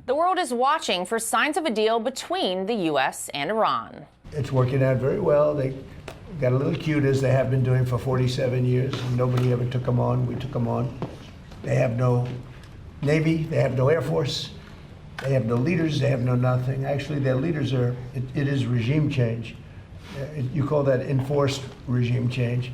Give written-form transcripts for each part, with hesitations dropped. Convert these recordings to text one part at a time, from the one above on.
The world is watching for signs of a deal between the U.S. and Iran. It's working out very well. They got a little cute, as they have been doing for 47 years. Nobody ever took them on. We took them on. They have no Navy. They have no Air Force. They have no leaders. They have no nothing. Actually, their leaders are, it is regime change. You call that enforced regime change.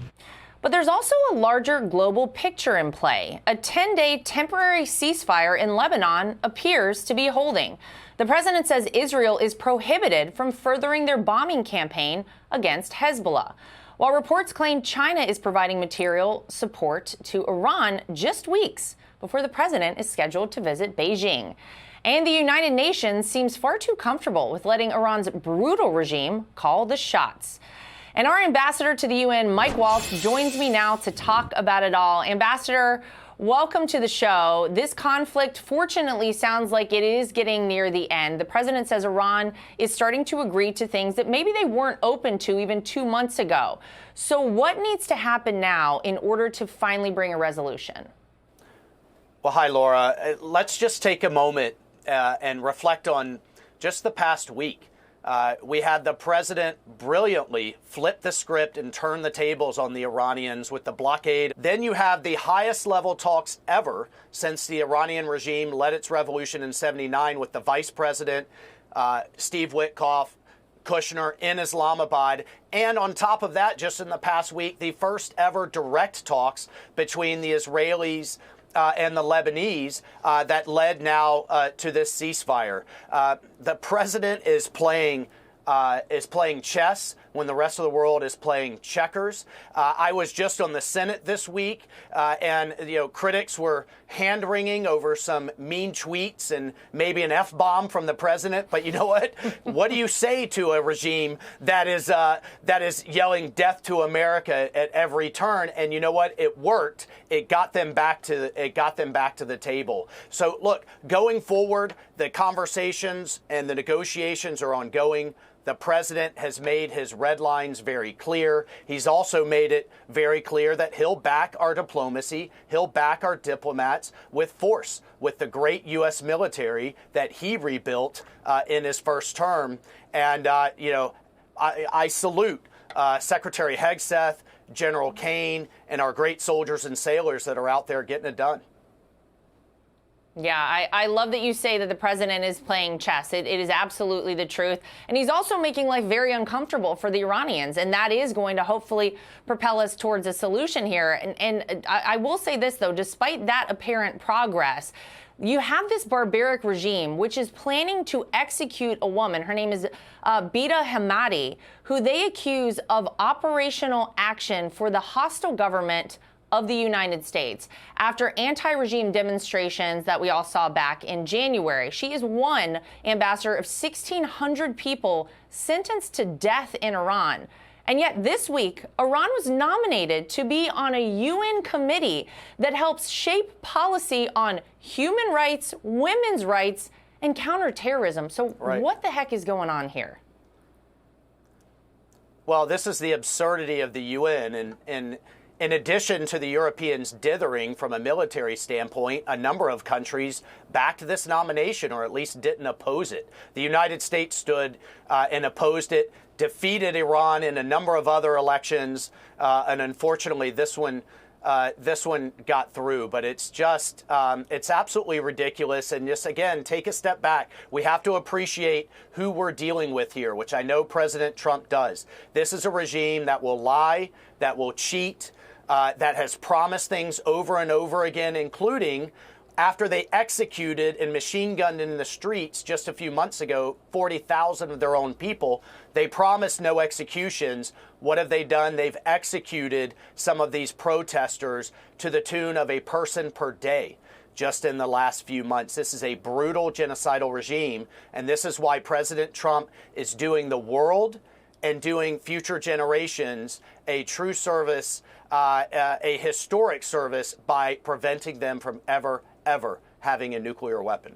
But there's also a larger global picture in play. A 10-day temporary ceasefire in Lebanon appears to be holding. The president says Israel is prohibited from furthering their bombing campaign against Hezbollah, while reports claim China is providing material support to Iran just weeks before the president is scheduled to visit Beijing. And the United Nations seems far too comfortable with letting Iran's brutal regime call the shots. And our ambassador to the UN, Mike Waltz, joins me now to talk about it all. Ambassador, welcome to the show. This conflict, fortunately, sounds like it is getting near the end. The president says Iran is starting to agree to things that maybe they weren't open to even 2 months ago. So what needs to happen now in order to finally bring a resolution? Well, hi, Laura. Let's just take a moment and reflect on just the past week. We had the president brilliantly flip the script and turn the tables on the Iranians with the blockade. Then you have the highest level talks ever since the Iranian regime led its revolution in '79 with the vice president, Steve Witkoff, Kushner in Islamabad. And on top of that, just in the past week, the first ever direct talks between the Israelis and the Lebanese that led now to this ceasefire. The president is playing chess when the rest of the world is playing checkers. I was just on the Senate this week, and critics were hand-wringing over some mean tweets and maybe an F-bomb from the president. But you know what? What do you say to a regime that is yelling death to America at every turn? And you know what? It worked. It got them back to the table. So look, going forward, the conversations and the negotiations are ongoing. The president has made his red lines very clear. He's also made it very clear that he'll back our diplomacy, he'll back our diplomats with force, with the great U.S. military that he rebuilt in his first term. And, I salute Secretary Hegseth, General Kane, and our great soldiers and sailors that are out there getting it done. Yeah, I love that you say that the president is playing chess. It is absolutely the truth. And he's also making life very uncomfortable for the Iranians. And that is going to hopefully propel us towards a solution here. And I will say this, though, despite that apparent progress, you have this barbaric regime which is planning to execute a woman. Her name is Bida Hamadi, who they accuse of operational action for the hostile government of the United States after anti-regime demonstrations that we all saw back in January. She is one, Ambassador, of 1,600 people sentenced to death in Iran. And yet this week, Iran was nominated to be on a UN committee that helps shape policy on human rights, women's rights, and counterterrorism. So What the heck is going on here? Well, this is the absurdity of the UN, and in addition to the Europeans dithering from a military standpoint, a number of countries backed this nomination, or at least didn't oppose it. The United States stood and opposed it, defeated Iran in a number of other elections, and unfortunately this one got through. But it's just, it's absolutely ridiculous. And just, again, take a step back. We have to appreciate who we're dealing with here, which I know President Trump does. This is a regime that will lie, that will cheat, that has promised things over and over again, including after they executed and machine gunned in the streets just a few months ago 40,000 of their own people. They promised no executions. What have they done? They've executed some of these protesters to the tune of a person per day just in the last few months. This is a brutal genocidal regime, and this is why President Trump is doing the world and doing future generations a true service, a historic service, by preventing them from ever having a nuclear weapon.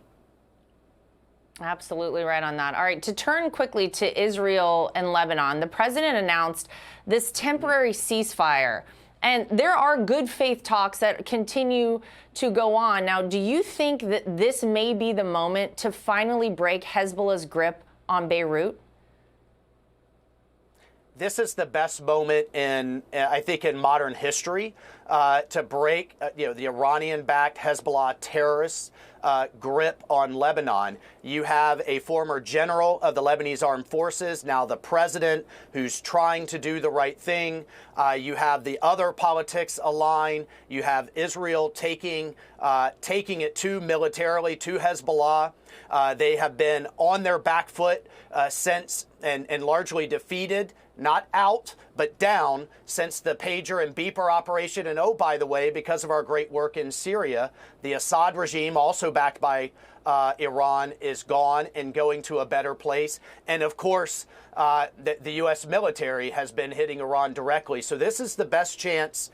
Absolutely right on that. All right, to turn quickly to Israel and Lebanon, the president announced this temporary ceasefire And there are good faith talks that continue to go on. Now, do you think that this may be the moment to finally break Hezbollah's grip on Beirut? This is the best moment I think, in modern history to break, the Iranian-backed Hezbollah terrorists' grip on Lebanon. You have a former general of the Lebanese armed forces, now the president, who's trying to do the right thing. You have the other politics align. You have Israel taking it militarily to Hezbollah. They have been on their back foot since and largely defeated, not out, but down, since the pager and beeper operation. And oh, by the way, because of our great work in Syria, the Assad regime, also backed by Iran, is gone and going to a better place. And of course, the U.S. military has been hitting Iran directly. So this is the best chance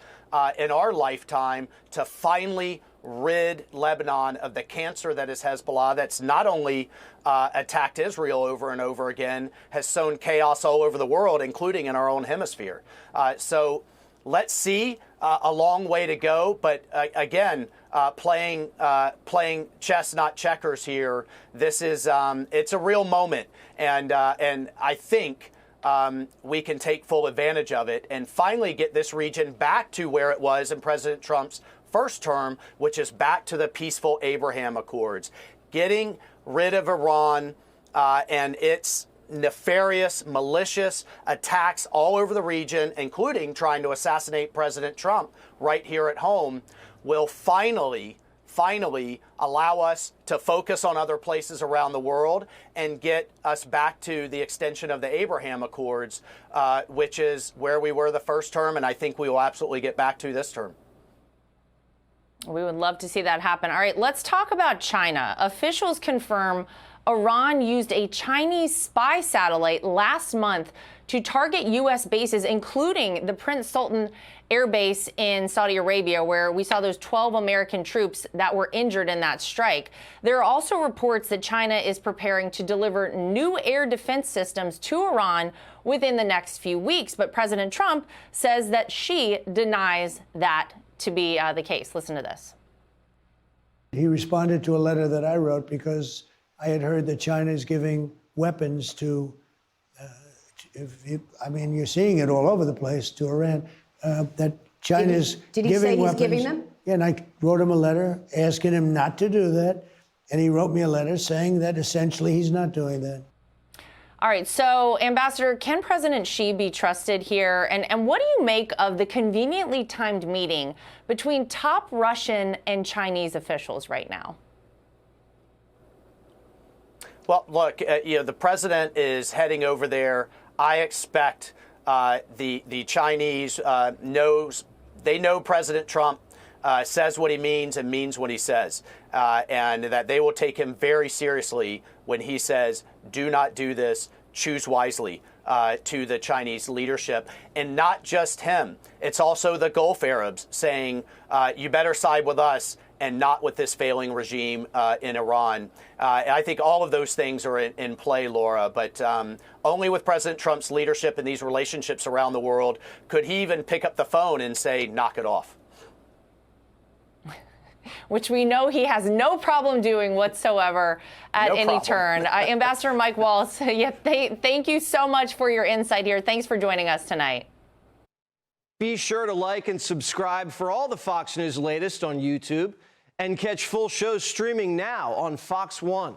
in our lifetime to finally rid Lebanon of the cancer that is Hezbollah, that's not only attacked Israel over and over again, has sown chaos all over the world, including in our own hemisphere. So let's see, a long way to go. But again, playing chess, not checkers here. This is it's a real moment, and I think we can take full advantage of it and finally get this region back to where it was in President Trump's first term, which is back to the peaceful Abraham Accords, getting rid of Iran and its nefarious, malicious attacks all over the region, including trying to assassinate President Trump right here at home, will finally allow us to focus on other places around the world and get us back to the extension of the Abraham Accords, which is where we were the first term, and I think we will absolutely get back to this term. We would love to see that happen. All right, let's talk about China. Officials confirm Iran used a Chinese spy satellite last month to target U.S. bases, including the Prince Sultan Air Base in Saudi Arabia, where we saw those 12 American troops that were injured in that strike. There are also reports that China is preparing to deliver new air defense systems to Iran within the next few weeks. But President Trump says that she denies that to be the case. Listen to this. He responded to a letter that I wrote because I had heard that China is giving weapons to, you're seeing it all over the place, to Iran, that China's Did he giving say he's weapons. giving them? Yeah, and I wrote him a letter asking him not to do that. And he wrote me a letter saying that essentially he's not doing that. All right, so Ambassador, can President Xi be trusted here? And what do you make of the conveniently timed meeting between top Russian and Chinese officials right now? Well, look, the president is heading over there. I expect the Chinese they know President Trump says what he means and means what he says, and that they will take him very seriously when he says, do not do this, choose wisely, to the Chinese leadership. And not just him. It's also the Gulf Arabs saying, you better side with us and not with this failing regime in Iran. I think all of those things are in play, Laura, but only with President Trump's leadership in these relationships around the world could he even pick up the phone and say, knock it off. Which we know he has no problem doing whatsoever at any turn. Ambassador Mike Waltz, thank you so much for your insight here. Thanks for joining us tonight. Be sure to like and subscribe for all the Fox News latest on YouTube and catch full shows streaming now on Fox One.